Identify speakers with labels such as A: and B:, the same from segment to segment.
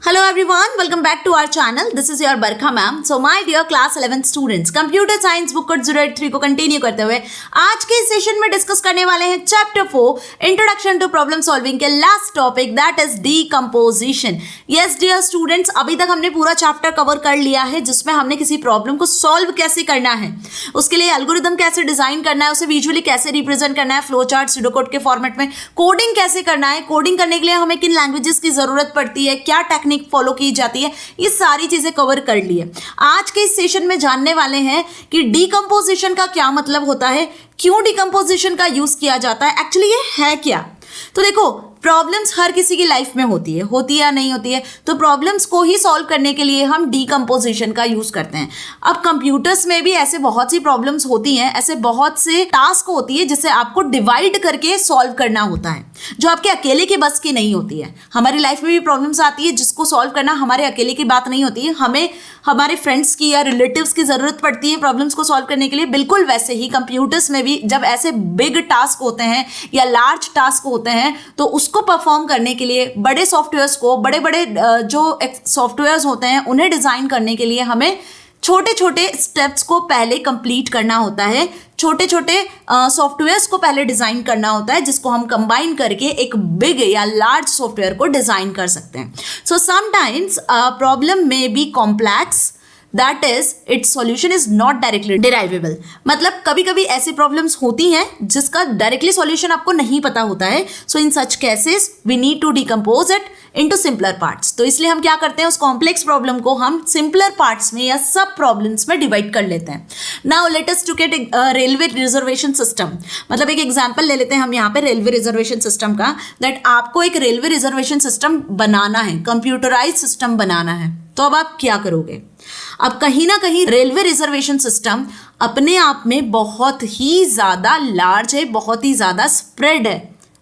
A: Hello everyone, welcome back to our channel. This is your Barkha ma'am. So my dear class 11 students, computer science book code 083 को continue करते हुए आज के session में discuss करने वाले हैं chapter 4 introduction to problem solving के last topic that is decomposition. Yes dear students, अभी तक हमने पूरा चैप्टर कवर कर लिया है जिसमें हमने किसी प्रॉब्लम को सॉल्व कैसे करना है, उसके लिए एल्गोरिथम कैसे डिजाइन करना है, उसे विजुअली कैसे रिप्रेजेंट करना है, फ्लो चार्ट स्यूडोकोड के फॉर्मेट में, कोडिंग कैसे करना है, कोडिंग करने के लिए हमें किन लैंग्वेजेस की जरूरत पड़ती है, क्या टेक्निक फॉलो की जाती है, ये सारी चीजें कवर कर ली है. आज के इस सेशन में जानने वाले हैं कि डीकंपोजिशन का क्या मतलब होता है, क्यों डीकंपोजिशन का यूज किया जाता है, एक्चुअली ये है क्या. तो देखो, प्रॉब्लम्स हर किसी की लाइफ में होती है या नहीं होती है, तो प्रॉब्लम्स को ही सॉल्व करने के लिए हम डीकंपोजिशन का यूज करते हैं. अब कंप्यूटर्स में भी ऐसे बहुत सी प्रॉब्लम्स होती हैं, ऐसे बहुत से टास्क होती है जिसे आपको डिवाइड करके सॉल्व करना होता है, जो आपके अकेले के बस की नहीं होती है. हमारी लाइफ में भी प्रॉब्लम्स आती है जिसको सॉल्व करना हमारे अकेले की बात नहीं होती है, हमें हमारे फ्रेंड्स की या रिलेटिव्स की जरूरत पड़ती है प्रॉब्लम्स को सॉल्व करने के लिए. बिल्कुल वैसे ही कंप्यूटर्स में भी जब ऐसे बिग टास्क होते हैं या लार्ज टास्क होते हैं तो उसको परफॉर्म करने के लिए बड़े सॉफ्टवेयर्स को, बड़े बड़े जो सॉफ्टवेयर्स होते हैं उन्हें डिजाइन करने के लिए हमें छोटे छोटे स्टेप्स को पहले कंप्लीट करना होता है, छोटे छोटे सॉफ्टवेयर्स को पहले डिजाइन करना होता है जिसको हम कंबाइन करके एक बिग या लार्ज सॉफ्टवेयर को डिजाइन कर सकते हैं. सो समटाइम्स प्रॉब्लम में be complex, that is its solution is not directly derivable. मतलब कभी कभी ऐसी प्रॉब्लम्स होती हैं जिसका डायरेक्टली सॉल्यूशन आपको नहीं पता होता है. So in such cases we need to decompose it into simpler parts. तो इसलिए हम क्या करते हैं, उस कॉम्प्लेक्स प्रॉब्लम को हम सिंपलर पार्ट्स में या सब प्रॉब्लम्स में डिवाइड कर लेते हैं. Now let us took it railway reservation system. मतलब एक एग्जांपल ले लेते हैं हम यहाँ पे रेलवे रिजर्वेशन सिस्टम का, दैट आपको एक रेलवे रिजर्वेशन सिस्टम बनाना है, कंप्यूटराइज सिस्टम बनाना है. तो अब आप क्या करोगे, अब कहीं ना कहीं रेलवे रिजर्वेशन सिस्टम अपने आप में बहुत ही ज्यादा लार्ज है, बहुत ही ज्यादा स्प्रेड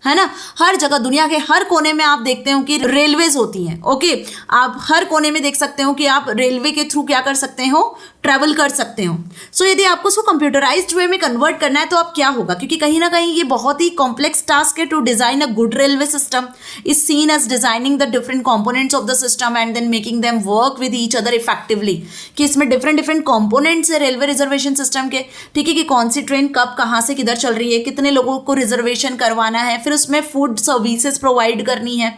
A: है ना. हर जगह दुनिया के हर कोने में आप देखते हो कि रेलवेज होती हैं. ओके, आप हर कोने में देख सकते हो कि आप रेलवे के थ्रू क्या कर सकते हो, ट्रैवल कर सकते हो. सो यदि आपको उसको कंप्यूटराइज्ड वे में कन्वर्ट करना है तो अब क्या होगा, क्योंकि कहीं ना कहीं ये बहुत ही कॉम्प्लेक्स टास्क है. To design a good railway system is seen as designing the different components of the system and then making them work with each other effectively. कि इसमें डिफरेंट डिफरेंट कॉम्पोनेंट्स है रेलवे रिजर्वेशन सिस्टम के. ठीक है, कि कौन सी train कब कहाँ से किधर चल रही है, कितने लोगों को रिजर्वेशन करवाना है, फिर उसमें फूड सर्विसेज प्रोवाइड करनी है,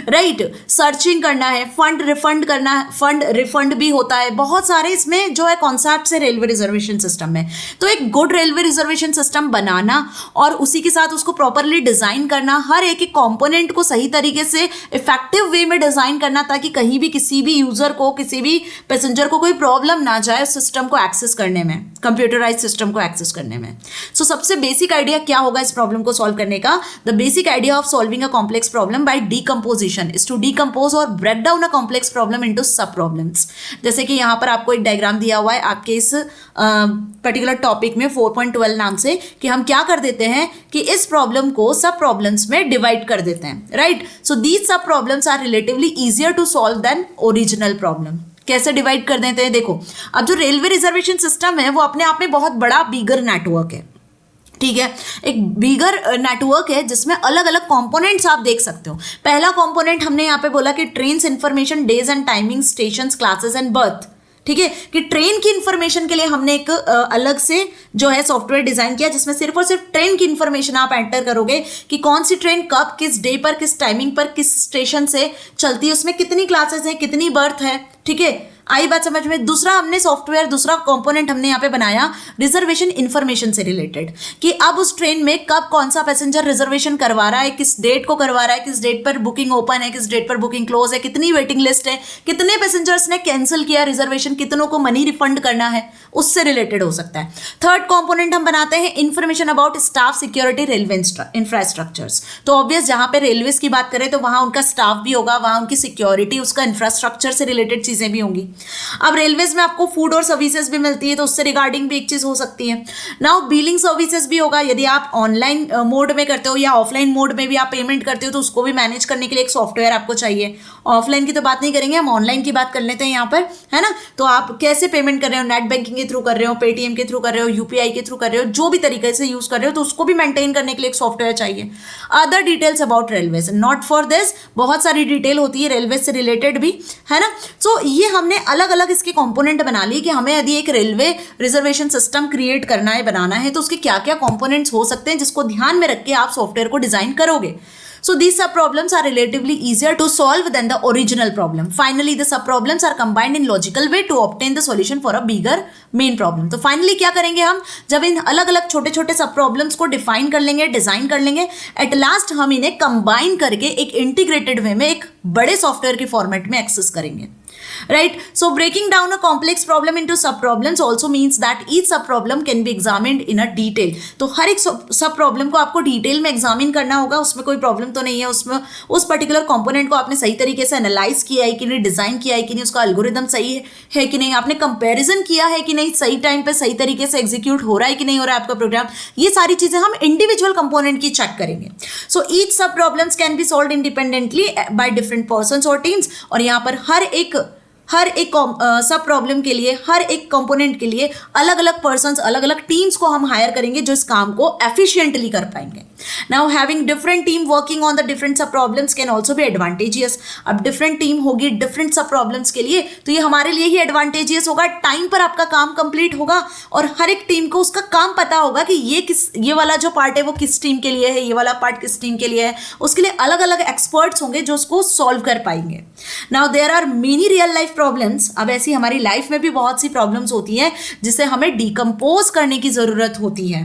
A: राइट, सर्चिंग करना है, फंड रिफंड करना है, फंड रिफंड भी होता है. बहुत सारे इसमें जो है कॉन्सेप्ट है रेलवे रिजर्वेशन सिस्टम में. तो एक गुड रेलवे रिजर्वेशन सिस्टम बनाना और उसी के साथ उसको प्रॉपरली डिजाइन करना, हर एक एक कंपोनेंट को सही तरीके से इफेक्टिव वे में डिजाइन करना ताकि कहीं भी किसी भी यूजर को, किसी भी पैसेंजर को कोई प्रॉब्लम ना जाए सिस्टम को एक्सेस करने में, कंप्यूटराइज सिस्टम को एक्सेस करने में. सो सबसे बेसिक आइडिया क्या होगा इस प्रॉब्लम को सॉल्व करने का, the basic idea of solving a complex problem by decomposition is to decompose और break down a complex problem into sub problems. जैसे कि यहाँ पर आपको एक डायग्राम दिया हुआ है आपके इस पर्टिकुलर टॉपिक में 4.12 नाम से, कि हम क्या कर देते हैं कि इस प्रॉब्लम को सब प्रॉब्लम्स में डिवाइड कर देते हैं, right. So these sub problems are relatively easier to solve than original problem. कैसे डिवाइड कर देते हैं, देखो, अब जो रेलवे रिजर्वेशन सिस्टम है वो अपने आप में बहुत बड़ा बिगर नेटवर्क है. ठीक है, एक बिगर नेटवर्क है जिसमें अलग अलग कंपोनेंट्स आप देख सकते हो. पहला कंपोनेंट हमने यहाँ पे बोला कि trains information, days and timing, stations, classes and birth. ठीक है, कि ट्रेन की इंफॉर्मेशन के लिए हमने एक अलग से जो है सॉफ्टवेयर डिजाइन किया जिसमें सिर्फ और सिर्फ ट्रेन की इंफॉर्मेशन आप एंटर करोगे कि कौन सी ट्रेन कब, किस डे पर, किस टाइमिंग पर, किस स्टेशन से चलती है, उसमें कितनी क्लासेस हैं, कितनी बर्थ है. ठीक है, आई बात समझ में. दूसरा हमने सॉफ्टवेयर, दूसरा कंपोनेंट हमने यहाँ पे बनाया रिजर्वेशन इंफॉर्मेशन से रिलेटेड, कि अब उस ट्रेन में कब कौन सा पैसेंजर रिजर्वेशन करवा रहा है, किस डेट को करवा रहा है, किस डेट पर बुकिंग ओपन है, किस डेट पर बुकिंग क्लोज है, कितनी वेटिंग लिस्ट है, कितने पैसेंजर्स ने कैंसिल किया रिजर्वेशन, कितनों को मनी रिफंड करना है, उससे रिलेटेड हो सकता है. थर्ड कंपोनेंट हम बनाते हैं information about staff, security, railway infrastructures. तो ऑब्वियस जहाँ पे रेलवेज की बात करें तो वहाँ उनका स्टाफ भी होगा, वहाँ उनकी सिक्योरिटी, उसका इंफ्रास्ट्रक्चर से रिलेटेड चीजें भी होंगी. अब रेलवेज में आपको फूड और सर्विसेज भी मिलती है, तो उससे रिगार्डिंग भी एक चीज हो सकती है। नाउ बिलिंग सर्विसेज भी होगा, यदि आप ऑनलाइन मोड में करते हो या ऑफलाइन मोड में भी आप पेमेंट करते हो तो उसको भी मैनेज करने के लिए एक सॉफ्टवेयर आपको चाहिए। ऑफलाइन की तो बात नहीं करेंगे, हम ऑनलाइन की बात कर लेते हैं यहाँ पर, है ना। तो आप कैसे पेमेंट कर रहे हो, नेट बैंकिंग के थ्रू कर रहे हो, पेटीएम के थ्रू कर रहे हो, यूपीआई के थ्रू कर रहे हो, जो भी तरीके से यूज कर रहे हो, तो उसको भी मेंटेन करने के लिए एक सॉफ्टवेयर चाहिए। Other details about railways, not for this, बहुत सारी डिटेल होती है रेलवे से रिलेटेड भी, है ना। सो ये हमने अलग अलग इसके कंपोनेंट बना लिए कि हमें यदि एक रेलवे रिजर्वेशन सिस्टम क्रिएट करना है, बनाना है, तो उसके क्या क्या कंपोनेंट्स हो सकते हैं जिसको ध्यान में रख के आप सॉफ्टवेयर को डिजाइन करोगे। So these sub-problems are relatively easier to solve than the original problem. Finally, the sub-problems are combined in logical way to obtain the solution for a bigger main problem. तो finally क्या करेंगे हम, जब इन अलग अलग छोटे छोटे सब-प्रॉब्लम्स को डिफाइन कर लेंगे, डिजाइन कर लेंगे, एट लास्ट हम इन्हें कंबाइन करके एक इंटीग्रेटेड वे में एक बड़े सॉफ्टवेयर के फॉर्मेट में एक्सेस करेंगे। Right, so breaking down a complex problem into sub problems also means that each sub problem can be examined in a detail. तो हर एक सब प्रॉब्लम को आपको डिटेल में एग्जामिन करना होगा, उसमें कोई प्रॉब्लम तो नहीं है, उसमें उस पर्टिकुलर कंपोनेंट को आपने सही तरीके से एनालाइज किया है कि नहीं, डिजाइन किया है कि नहीं, उसका एल्गोरिदम सही है कि नहीं, आपने कंपैरिजन किया है कि नहीं, सही टाइम पे सही तरीके से एग्जीक्यूट हो रहा है कि नहीं हो रहा है आपका प्रोग्राम। ये सारी चीजें हम इंडिविजुअल कंपोनेंट की चेक करेंगे। सो ईच सब problems can be solved independently by different persons और टीम्स, और यहाँ पर हर एक सब प्रॉब्लम के लिए, हर एक कंपोनेंट के लिए अलग अलग पर्सन्स, अलग अलग टीम्स को हम हायर करेंगे जो इस काम को एफिशिएंटली कर पाएंगे। Now having different team working on the different sub problems can also be advantageous. अब डिफरेंट टीम होगी डिफरेंट सब प्रॉब्लम्स के लिए, तो ये हमारे लिए ही एडवांटेजियस होगा, टाइम पर आपका काम कंप्लीट होगा और हर एक टीम को उसका काम पता होगा कि ये वाला जो पार्ट है वो किस टीम के लिए है, ये वाला पार्ट किस टीम के लिए है, उसके लिए अलग अलग एक्सपर्ट्स होंगे जो उसको सॉल्व कर पाएंगे। Now there are many real life problems. अब ऐसी हमारी लाइफ में भी बहुत सी प्रॉब्लम्स होती हैं जिसे हमें डिकम्पोज करने की जरूरत होती है,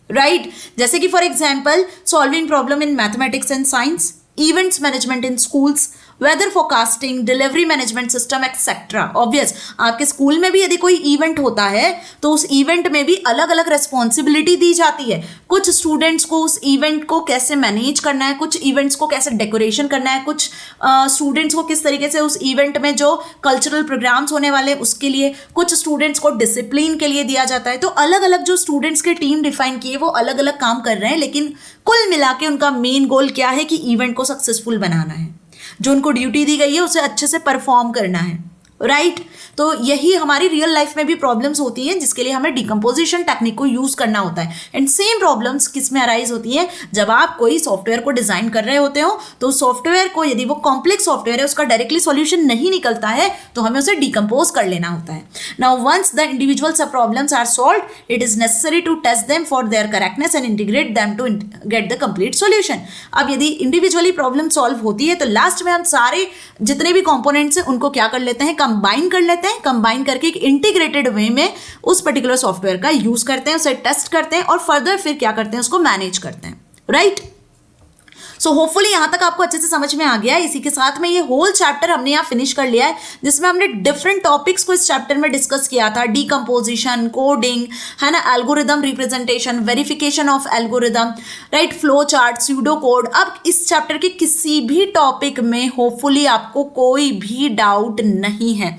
A: राइट। जैसे कि for example solving problem in mathematics and science, events management in schools, weather forecasting, delivery management system etcetera. Obvious, आपके स्कूल में भी यदि कोई इवेंट होता है तो उस इवेंट में भी अलग अलग रिस्पॉन्सिबिलिटी दी जाती है। कुछ स्टूडेंट्स को उस इवेंट को कैसे मैनेज करना है, कुछ इवेंट्स को कैसे डेकोरेशन करना है, कुछ स्टूडेंट्स को किस तरीके से उस इवेंट में जो कल्चरल प्रोग्राम्स होने वाले उसके लिए, कुछ स्टूडेंट्स को डिसिप्लिन के लिए दिया जाता है। तो अलग अलग जो स्टूडेंट्स के टीम डिफाइन किए वो अलग अलग काम कर रहे हैं, लेकिन कुल मिला के उनका मेन गोल क्या है कि इवेंट को सक्सेसफुल बनाना है, जो उनको ड्यूटी दी गई है उसे अच्छे से परफॉर्म करना है, राइट। तो यही हमारी रियल लाइफ में भी प्रॉब्लम्स होती हैं जिसके लिए हमें डिकम्पोजिशन टेक्निक को यूज करना होता है। एंड सेम प्रॉब्लम्स किस में अराइज होती हैं, जब आप कोई सॉफ्टवेयर को डिजाइन कर रहे होते हो तो सॉफ्टवेयर को, यदि वो कॉम्प्लेक्स सॉफ्टवेयर है, उसका डायरेक्टली सॉल्यूशन नहीं निकलता है तो हमें उसे डिकम्पोज कर लेना होता है। Now once the individual sub problems are solved, it is necessary to test them for their correctness and integrate them to get the complete solution. अब यदि इंडिविजुअली प्रॉब्लम सॉल्व होती है तो लास्ट में हम सारे जितने भी कंपोनेंट्स हैं उनको क्या कर लेते हैं, कंबाइन कर लेते हैं। कंबाइन करके एक इंटीग्रेटेड वे में उस पर्टिकुलर सॉफ्टवेयर का यूज करते हैं, उसे टेस्ट करते हैं और फर्दर फिर क्या करते हैं, उसको मैनेज करते हैं, राइट। सो होपफुली यहां तक आपको अच्छे से समझ में आ गया है। इसी के साथ में ये होल चैप्टर हमने यहाँ फिनिश कर लिया है, जिसमें हमने डिफरेंट टॉपिक्स को इस चैप्टर में डिस्कस किया था। डीकम्पोजिशन, कोडिंग, है ना, algorithm representation, verification of algorithm, right, flow chart, pseudo code. अब इस चैप्टर के किसी भी टॉपिक में होपफुली आपको कोई भी डाउट नहीं है,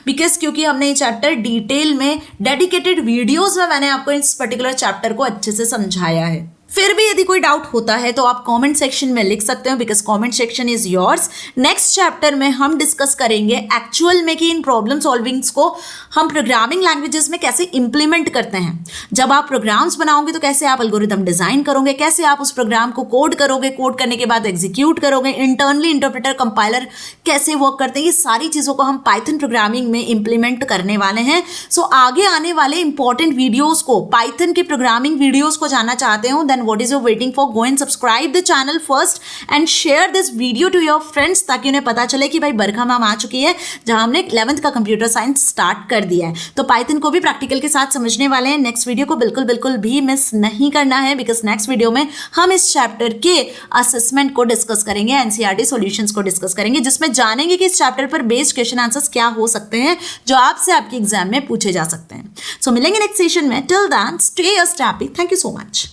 A: बिकॉज क्योंकि हमने ये चैप्टर डिटेल में डेडिकेटेड वीडियोज में मैंने आपको इस पर्टिकुलर चैप्टर को अच्छे से समझाया है। फिर भी यदि कोई डाउट होता है तो आप कमेंट सेक्शन में लिख सकते हो, because comment section is yours. Next chapter में हम डिस्कस करेंगे एक्चुअल में कि इन प्रॉब्लम सॉल्विंग्स को हम प्रोग्रामिंग लैंग्वेजेस में कैसे इंप्लीमेंट करते हैं। जब आप प्रोग्राम्स बनाओगे तो कैसे आप एल्गोरिदम डिजाइन करोगे, कैसे आप उस प्रोग्राम को कोड करोगे, कोड करने के बाद एग्जीक्यूट करोगे, इंटरनली इंटरप्रेटर कंपाइलर कैसे वर्क करते हैं, ये सारी चीज़ों को हम पाइथन प्रोग्रामिंग में इंप्लीमेंट करने वाले हैं। सो आगे आने वाले इंपॉर्टेंट वीडियोज़ को, पाइथन की प्रोग्रामिंग वीडियोज़ को जानना चाहते हो, then what is you waiting for? Go and subscribe the channel first and share this video to your friends, ताकि उन्हें पता चले कि भाई बरखा मैम आ चुकी है, जहां हमने 11th का कंप्यूटर साइंस स्टार्ट कर दिया है। तो पाइथन को भी प्रैक्टिकल के साथ समझने वाले हैं। नेक्स्ट वीडियो को बिल्कुल भी मिस नहीं करना है, बिकॉज नेक्स्ट वीडियो में हम इस चैप्टर के असेसमेंट को डिस्कस करेंगे, एनसीईआरटी सॉल्यूशंस को डिस्कस करेंगे, जिसमें जानेंगे कि इस चैप्टर पर बेस्ड क्वेश्चन आंसर्स क्या हो सकते हैं जो आपसे आपके एग्जाम में पूछे जा सकते हैं। सो मिलेंगे नेक्स्ट सेशन में। Till then stay happy. Thank you so much.